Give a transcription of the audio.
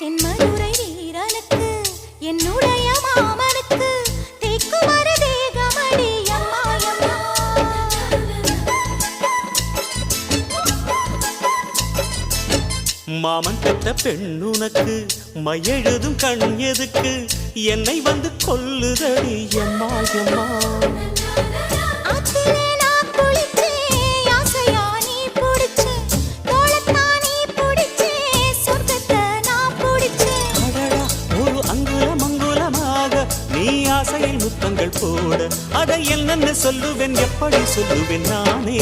தென்மதுரை வீரனுக்கு என்னுடைய மாமனுக்கு தேக்குமர தேகமடி அம்மா அம்மா. மாமன் பெற்ற பெண்ணுனக்கு மையெழுதும் கண் எதுக்கு என்னை வந்து கொல்லுதடி எம்மா எம்மா. ஆத்திலே நான் குளிச்சேன், ஆசையா நீ புடிச்சேன், தோளத்தான் நீ புடிச்சேன், சொர்க்கத்தை நான் புடிச்சேன். அடடா, ஒரு அங்குலம் அங்குலமாக நீ ஆசையில் முத்தங்கள் போட அதை என்னென்ன சொல்லுவேன் எப்படி சொல்லுவேன் நானே.